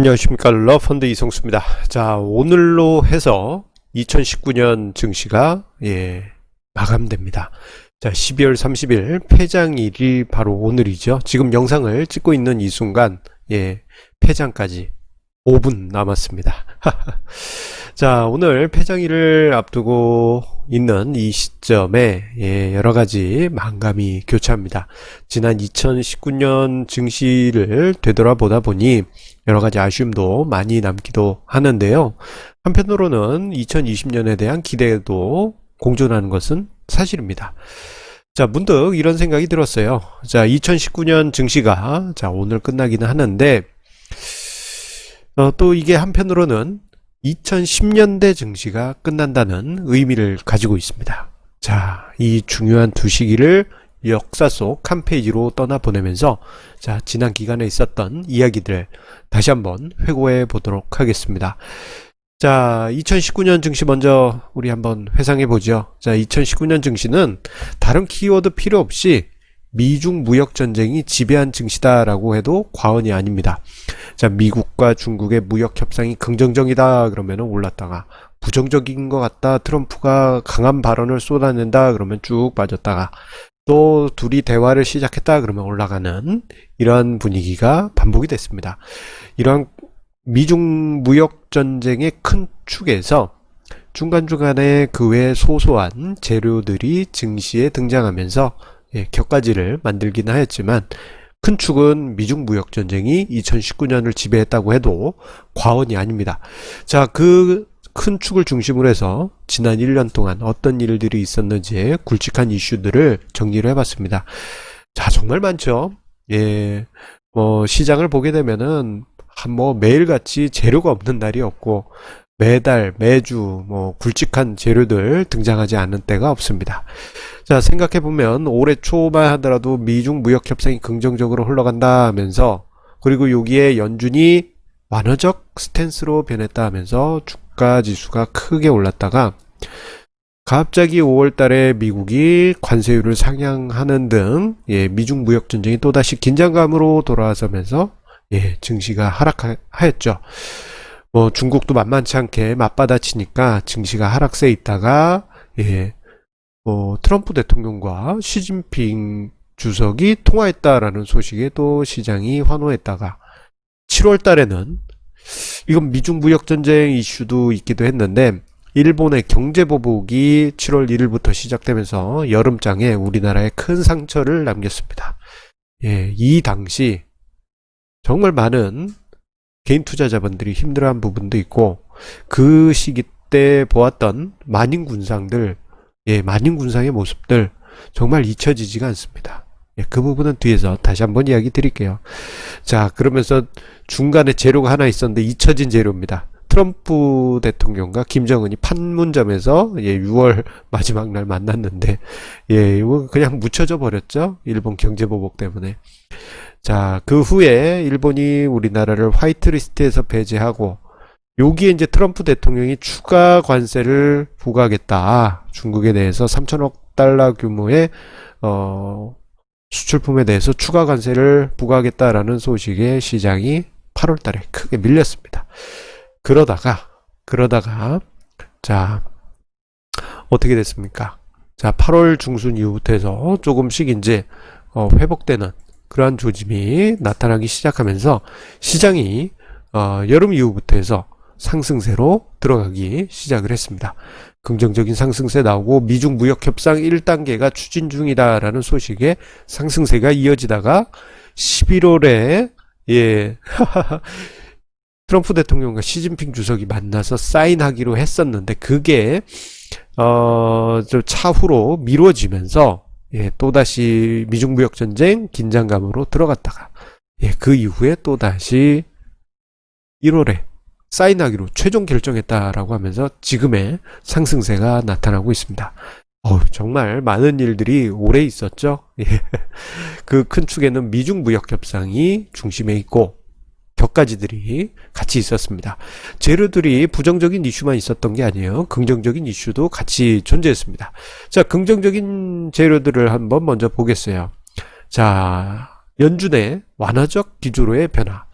안녕하십니까. 러펀드 이성수입니다. 자, 오늘로 해서 2019년 증시가 마감됩니다. 자, 12월 30일 폐장일이 바로 오늘이죠. 지금 영상을 찍고 있는 이 순간 폐장까지 5분 남았습니다. 자, 오늘 폐장일을 앞두고 있는 이 시점에 여러가지 만감이 교차합니다. 지난 2019년 증시를 되돌아보다 보니 여러가지 아쉬움도 많이 남기도 하는데요. 한편으로는 2020년에 대한 기대도 공존하는 것은 사실입니다. 자, 문득 이런 생각이 들었어요. 자, 2019년 증시가 오늘 끝나기는 하는데 또 이게 한편으로는 2010년대 증시가 끝난다는 의미를 가지고 있습니다. 자, 이 중요한 두 시기를 역사 속 한 페이지로 떠나보내면서 자, 지난 기간에 있었던 이야기들 다시 한번 회고해 보도록 하겠습니다. 자, 2019년 증시 먼저 우리 한번 회상해 보죠. 자, 2019년 증시는 다른 키워드 필요 없이 미중 무역 전쟁이 지배한 증시다라고 해도 과언이 아닙니다. 자, 미국과 중국의 무역 협상이 긍정적이다 그러면 올랐다가 부정적인 것 같다, 트럼프가 강한 발언을 쏟아낸다 그러면 쭉 빠졌다가 또 둘이 대화를 시작했다 그러면 올라가는 이러한 분위기가 반복이 됐습니다. 이러한 미중 무역 전쟁의 큰 축에서 중간중간에 그 외 소소한 재료들이 증시에 등장하면서 격가지를 만들긴 하였지만 큰 축은 미중 무역 전쟁이 2019년을 지배했다고 해도 과언이 아닙니다. 자, 그 큰 축을 중심으로 해서 지난 1년 동안 어떤 일들이 있었는지 굵직한 이슈들을 정리를 해봤습니다. 자, 정말 많죠. 시장을 보게 되면은 매일같이 재료가 없는 날이 없고 매달 매주 굵직한 재료들 등장하지 않는 때가 없습니다. 자, 생각해보면 올해 초만 하더라도 미중 무역 협상이 긍정적으로 흘러간다 하면서 그리고 여기에 연준이 완화적 스탠스로 변했다 하면서 주가 지수가 크게 올랐다가 갑자기 5월 달에 미국이 관세율을 상향하는 등 미중 무역 전쟁이 또다시 긴장감으로 돌아서면서 증시가 하락하였죠. 중국도 만만치 않게 맞받아치니까 증시가 하락세에 있다가 트럼프 대통령과 시진핑 주석이 통화했다라는 소식에 또 시장이 환호했다가 7월 달에는 이건 미중 무역 전쟁 이슈도 있기도 했는데 일본의 경제보복이 7월 1일부터 시작되면서 여름장에 우리나라에 큰 상처를 남겼습니다. 이 당시 정말 많은 개인 투자자분들이 힘들어한 부분도 있고 그 시기 때 보았던 만인군상들, 만인군상의 모습들 정말 잊혀지지가 않습니다. 그 부분은 뒤에서 다시 한번 이야기 드릴게요. 자, 그러면서 중간에 재료가 하나 있었는데 잊혀진 재료입니다. 트럼프 대통령과 김정은이 판문점에서 6월 마지막 날 만났는데 이거 그냥 묻혀져 버렸죠. 일본 경제보복 때문에. 자, 그 후에 일본이 우리나라를 화이트리스트에서 배제하고 여기에 이제 트럼프 대통령이 추가 관세를 부과하겠다. 중국에 대해서 3천억 달러 규모의 수출품에 대해서 추가 관세를 부과하겠다라는 소식에 시장이 8월 달에 크게 밀렸습니다. 그러다가 자, 어떻게 됐습니까? 자, 8월 중순 이후부터 해서 조금씩 이제 회복되는 그러한 조짐이 나타나기 시작하면서 시장이 여름 이후부터 해서 상승세로 들어가기 시작을 했습니다. 긍정적인 상승세 나오고 미중 무역 협상 1단계가 추진 중이다라는 소식에 상승세가 이어지다가 11월에 트럼프 대통령과 시진핑 주석이 만나서 사인하기로 했었는데 그게 좀 차후로 미뤄지면서 또다시 미중 무역 전쟁 긴장감으로 들어갔다가 그 이후에 또다시 1월에 사인하기로 최종 결정했다라고 하면서 지금의 상승세가 나타나고 있습니다. 정말 많은 일들이 오래 있었죠. 그 큰 축에는 미중 무역 협상이 중심에 있고 격가지들이 같이 있었습니다. 재료들이 부정적인 이슈만 있었던 게 아니에요. 긍정적인 이슈도 같이 존재했습니다. 자, 긍정적인 재료들을 한번 먼저 보겠어요. 자, 연준의 완화적 기조로의 변화.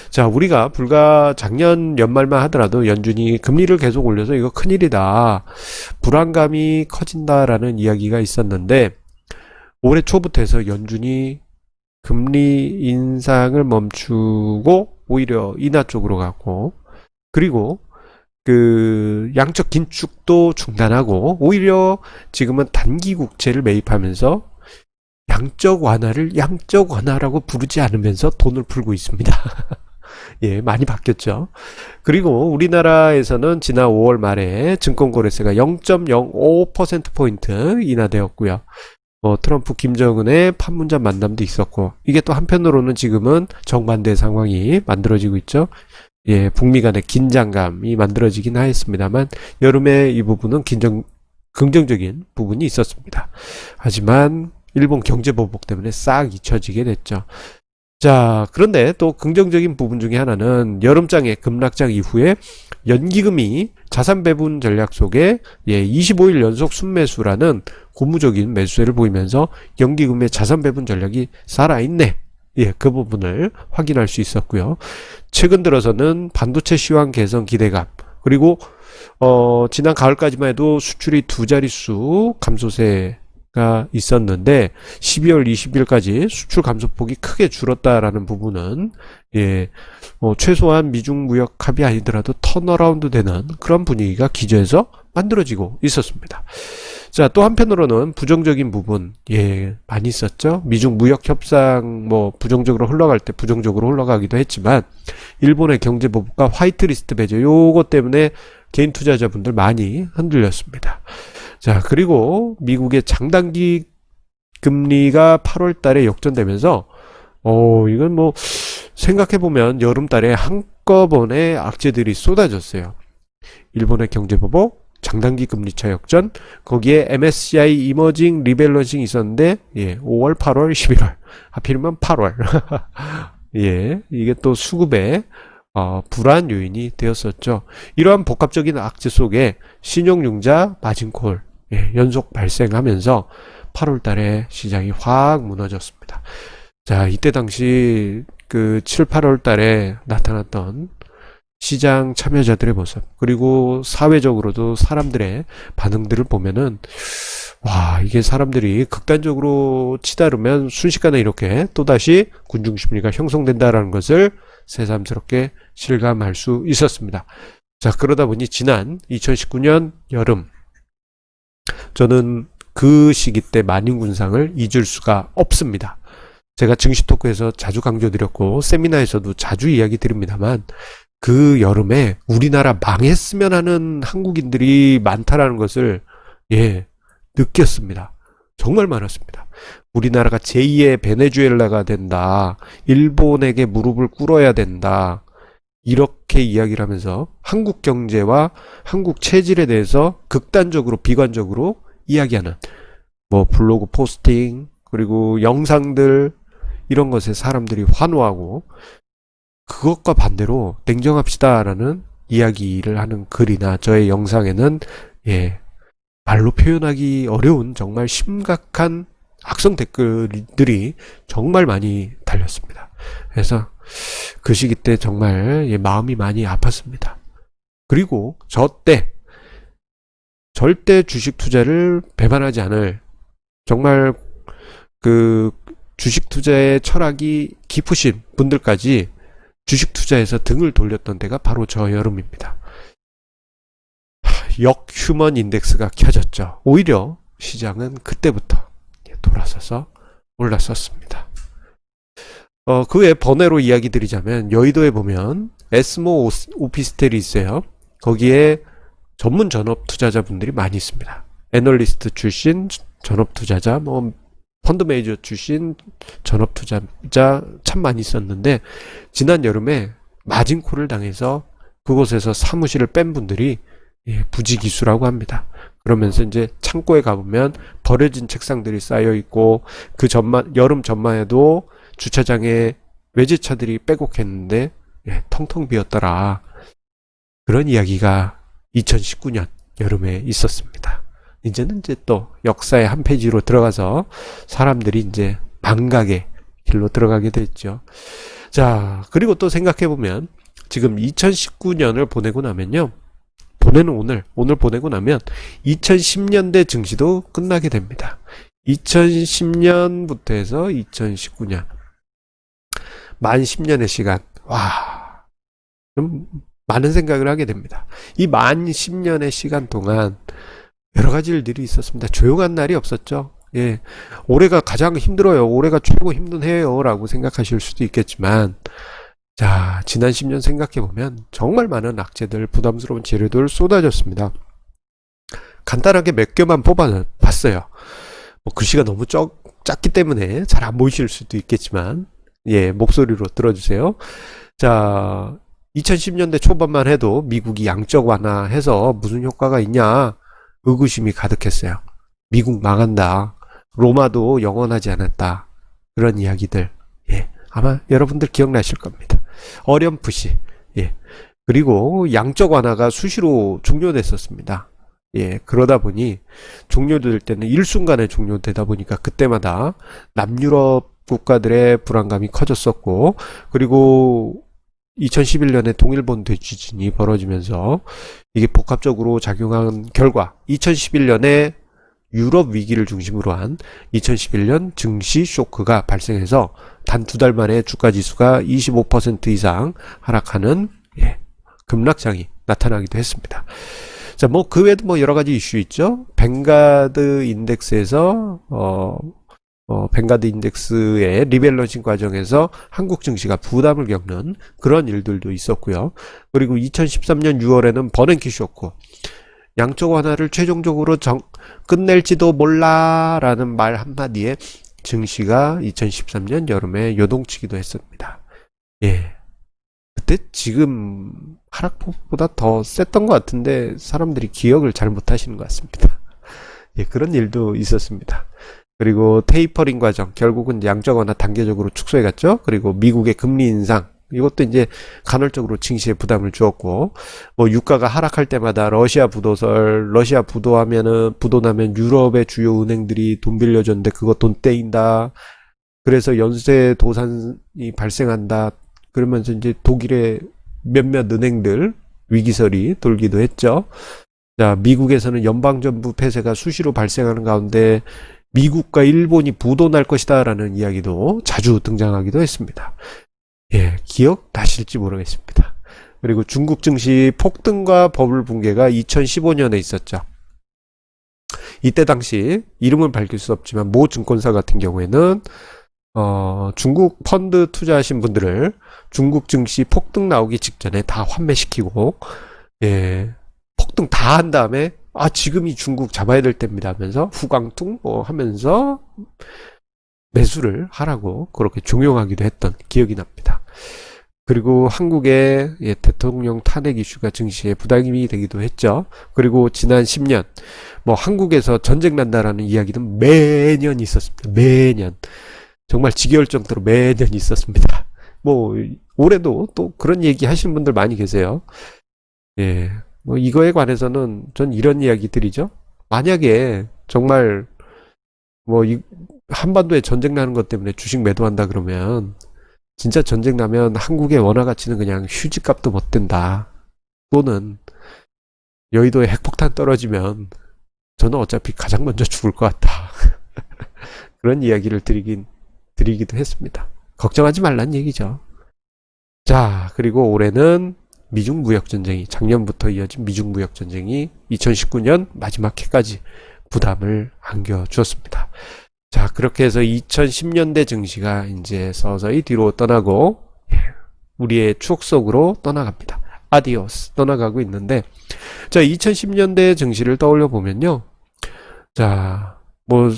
자, 우리가 불과 작년 연말만 하더라도 연준이 금리를 계속 올려서 이거 큰일이다, 불안감이 커진다라는 이야기가 있었는데, 올해 초부터 해서 연준이 금리 인상을 멈추고 오히려 인하 쪽으로 가고, 그리고 그 양적 긴축도 중단하고 오히려 지금은 단기 국채를 매입하면서 양적 완화라고 부르지 않으면서 돈을 풀고 있습니다. 예, 많이 바뀌었죠. 그리고 우리나라에서는 지난 5월 말에 증권거래세가 0.05%포인트 인하되었고요. 트럼프 김정은의 판문점 만남도 있었고, 이게 또 한편으로는 지금은 정반대 상황이 만들어지고 있죠. 예, 북미 간의 긴장감이 만들어지긴 하였습니다만, 여름에 이 부분은 긍정적인 부분이 있었습니다. 하지만 일본 경제 보복 때문에 싹 잊혀지게 됐죠. 자, 그런데 또 긍정적인 부분 중에 하나는 여름장의 급락장 이후에 연기금이 자산 배분 전략 속에 25일 연속 순매수라는 고무적인 매수세를 보이면서 연기금의 자산 배분 전략이 살아있네. 예, 그 부분을 확인할 수 있었고요. 최근 들어서는 반도체 시황 개선 기대감, 그리고 지난 가을까지만 해도 수출이 두 자릿수 감소세가 있었는데 12월 20일까지 수출 감소폭이 크게 줄었다라는 부분은 최소한 미중 무역 합의 아니더라도 턴어라운드 되는 그런 분위기가 기저에서 만들어지고 있었습니다. 자, 또 한편으로는 부정적인 부분 많이 있었죠. 미중 무역 협상 부정적으로 흘러갈 때 부정적으로 흘러가기도 했지만, 일본의 경제 보복과 화이트리스트 배제 요거 때문에 개인 투자자분들 많이 흔들렸습니다. 자, 그리고 미국의 장단기 금리가 8월 달에 역전되면서 이건 생각해보면 여름 달에 한꺼번에 악재들이 쏟아졌어요. 일본의 경제 보복, 장단기 금리차 역전, 거기에 MSCI 이머징 리밸런싱이 있었는데 5월, 8월, 11월, 하필이면 8월 이게 또 수급의 불안 요인이 되었었죠. 이러한 복합적인 악재 속에 신용융자 마진콜 연속 발생하면서 8월 달에 시장이 확 무너졌습니다. 자, 이때 당시 그 7, 8월 달에 나타났던 시장 참여자들의 모습, 그리고 사회적으로도 사람들의 반응들을 보면은, 와, 이게 사람들이 극단적으로 치다르면 순식간에 이렇게 또다시 군중심리가 형성된다라는 것을 새삼스럽게 실감할 수 있었습니다. 자, 그러다 보니 지난 2019년 여름, 저는 그 시기 때 만인군상을 잊을 수가 없습니다. 제가 증시 토크에서 자주 강조드렸고 세미나에서도 자주 이야기 드립니다만, 그 여름에 우리나라 망했으면 하는 한국인들이 많다라는 것을 느꼈습니다. 정말 많았습니다. 우리나라가 제2의 베네수엘라가 된다, 일본에게 무릎을 꿇어야 된다, 이렇게 이야기를 하면서 한국 경제와 한국 체질에 대해서 극단적으로 비관적으로 이야기하는 블로그 포스팅, 그리고 영상들, 이런 것에 사람들이 환호하고, 그것과 반대로 냉정합시다라는 이야기를 하는 글이나 저의 영상에는 말로 표현하기 어려운 정말 심각한 악성 댓글들이 정말 많이 달렸습니다. 그래서 그 시기 때 정말 마음이 많이 아팠습니다. 그리고 저 때 절대 주식 투자를 배반하지 않을, 정말 그 주식 투자의 철학이 깊으신 분들까지 주식 투자에서 등을 돌렸던 때가 바로 저 여름입니다. 역휴먼 인덱스가 켜졌죠. 오히려 시장은 그때부터 돌아서서 올랐었습니다. 그 외에 번외로 이야기 드리자면, 여의도에 보면 에스모 오피스텔이 있어요. 거기에 전문 전업 투자자분들이 많이 있습니다. 애널리스트 출신 전업 투자자, 펀드 매니저 출신 전업 투자자 참 많이 있었는데, 지난 여름에 마진콜을 당해서 그곳에서 사무실을 뺀 분들이 부지기수라고 합니다. 그러면서 이제 창고에 가보면 버려진 책상들이 쌓여 있고, 그 여름 전만해도 주차장에 외제차들이 빼곡했는데 텅텅 비었더라, 그런 이야기가 2019년 여름에 있었습니다. 이제는 또 역사의 한 페이지로 들어가서 사람들이 이제 망각에 길로 들어가게 됐죠. 자, 그리고 또 생각해보면 지금 2019년을 보내고 나면요. 오늘 보내고 나면 2010년대 증시도 끝나게 됩니다. 2010년부터 해서 2019년. 만 10년의 시간. 와, 좀 많은 생각을 하게 됩니다. 이 만 10년의 시간 동안 여러 가지 일들이 있었습니다. 조용한 날이 없었죠. 예. 올해가 가장 힘들어요. 올해가 최고 힘든 해요. 라고 생각하실 수도 있겠지만, 자, 지난 10년 생각해보면 정말 많은 악재들, 부담스러운 재료들 쏟아졌습니다. 간단하게 몇 개만 뽑아봤어요. 뭐 글씨가 너무 작기 때문에 잘 안 보이실 수도 있겠지만, 예, 목소리로 들어주세요. 자, 2010년대 초반만 해도 미국이 양적 완화해서 무슨 효과가 있냐, 의구심이 가득했어요. 미국 망한다. 로마도 영원하지 않았다. 그런 이야기들. 예, 아마 여러분들 기억나실 겁니다. 어렴풋이. 예. 그리고 양적 완화가 수시로 종료됐었습니다. 예, 그러다 보니 종료될 때는 일순간에 종료되다 보니까 그때마다 남유럽 국가들의 불안감이 커졌었고, 그리고 2011년에 동일본 대지진이 벌어지면서 이게 복합적으로 작용한 결과 2011년에 유럽 위기를 중심으로 한 2011년 증시 쇼크가 발생해서 단 2달 만에 주가 지수가 25% 이상 하락하는, 예, 급락장이 나타나기도 했습니다. 자, 뭐 그 외에도 뭐 여러 가지 이슈 있죠. 벵가드 인덱스에서 벵가드 인덱스의 리밸런싱 과정에서 한국 증시가 부담을 겪는 그런 일들도 있었고요. 그리고 2013년 6월에는 버냉키 쇼크, 양적 완화를 최종적으로 끝낼지도 몰라 라는 말 한마디에 증시가 2013년 여름에 요동치기도 했습니다. 예, 그때 지금 하락폭보다 더 셌던 것 같은데 사람들이 기억을 잘 못하시는 것 같습니다. 예, 그런 일도 있었습니다. 그리고 테이퍼링 과정, 결국은 양적 완화 단계적으로 축소해 갔죠. 그리고 미국의 금리 인상, 이것도 이제 간헐적으로 증시에 부담을 주었고, 뭐 유가가 하락할 때마다 러시아 부도나면 유럽의 주요 은행들이 돈 빌려줬는데 그거 돈 떼인다. 그래서 연쇄 도산이 발생한다. 그러면서 이제 독일의 몇몇 은행들 위기설이 돌기도 했죠. 자, 미국에서는 연방정부 폐쇄가 수시로 발생하는 가운데 미국과 일본이 부도날 것이다 라는 이야기도 자주 등장하기도 했습니다. 예, 기억나실지 모르겠습니다. 그리고 중국 증시 폭등과 버블 붕괴가 2015년에 있었죠. 이때 당시 이름을 밝힐 수 없지만 모 증권사 같은 경우에는 중국 펀드 투자하신 분들을 중국 증시 폭등 나오기 직전에 다 환매시키고, 예, 폭등 다 한 다음에 지금이 중국 잡아야 될 때입니다 하면서 후광퉁 하면서 매수를 하라고 그렇게 종용하기도 했던 기억이 납니다. 그리고 한국의, 예, 대통령 탄핵 이슈가 증시에 부담이 되기도 했죠. 그리고 지난 10년 뭐 한국에서 전쟁 난다라는 이야기는 매년 있었습니다. 매년. 정말 지겨울 정도로 매년 있었습니다. 뭐 올해도 또 그런 얘기 하시는 분들 많이 계세요. 예, 뭐 이거에 관해서는 전 이런 이야기 드리죠. 만약에 정말 뭐 한반도에 전쟁 나는 것 때문에 주식 매도한다 그러면 진짜 전쟁 나면 한국의 원화 가치는 그냥 휴지값도 못 된다. 또는 여의도에 핵폭탄 떨어지면 저는 어차피 가장 먼저 죽을 것 같다. 그런 이야기를 드리기도 했습니다. 걱정하지 말란 얘기죠. 자, 그리고 올해는 미중 무역전쟁이, 작년부터 이어진 미중 무역전쟁이 2019년 마지막 해까지 부담을 안겨주었습니다. 자, 그렇게 해서 2010년대 증시가 이제 서서히 뒤로 떠나고, 우리의 추억 속으로 떠나갑니다. 아디오스, 떠나가고 있는데, 자, 2010년대 증시를 떠올려 보면요. 자, 뭐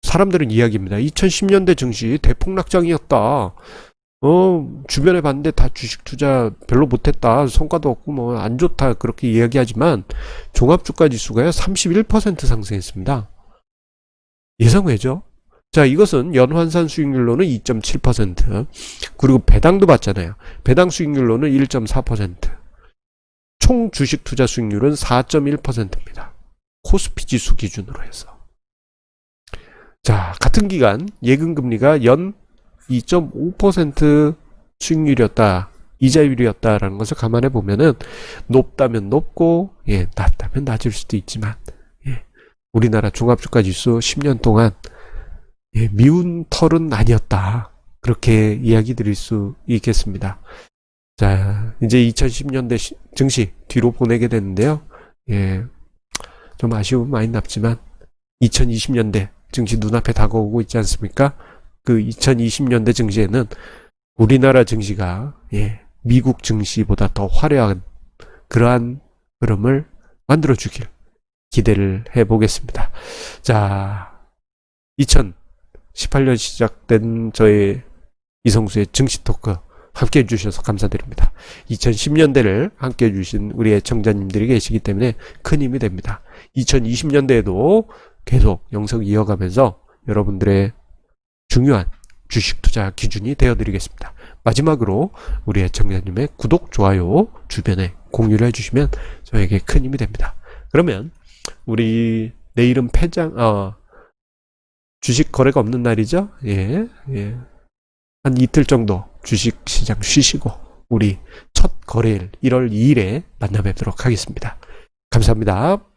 사람들은 이야기입니다. 2010년대 증시 대폭락장이었다. 주변에 봤는데 다 주식 투자 별로 못했다. 성과도 없고 뭐 안 좋다. 그렇게 이야기하지만 종합주가 지수가요 31% 상승했습니다. 예상 외죠? 자, 이것은 연환산 수익률로는 2.7%, 그리고 배당도 받잖아요. 배당 수익률로는 1.4%, 총 주식 투자 수익률은 4.1%입니다. 코스피 지수 기준으로 해서. 자, 같은 기간 예금 금리가 연 2.5% 수익률이었다, 이자율이었다라는 것을 감안해 보면은 높다면 높고, 예, 낮다면 낮을 수도 있지만, 예, 우리나라 종합주가지수 10년 동안, 예, 미운 털은 아니었다, 그렇게 이야기 드릴 수 있겠습니다. 자, 이제 2010년대 증시 뒤로 보내게 됐는데요. 예, 좀 아쉬움 많이 남지만 2020년대 증시 눈앞에 다가오고 있지 않습니까? 그 2020년대 증시에는 우리나라 증시가, 예, 미국 증시보다 더 화려한 그러한 흐름을 만들어 주길 기대를 해 보겠습니다. 자, 2018년 시작된 저의 이성수의 증시 토크 함께 해주셔서 감사드립니다. 2010년대를 함께 해주신 우리 애청자님들이 계시기 때문에 큰 힘이 됩니다. 2020년대에도 계속 영상 이어가면서 여러분들의 중요한 주식 투자 기준이 되어드리겠습니다. 마지막으로 우리 애청자님의 구독, 좋아요 주변에 공유를 해주시면 저에게 큰 힘이 됩니다. 그러면 우리 내일은 주식 거래가 없는 날이죠? 예, 예. 한 이틀 정도 주식 시장 쉬시고 우리 첫 거래일 1월 2일에 만나 뵙도록 하겠습니다. 감사합니다.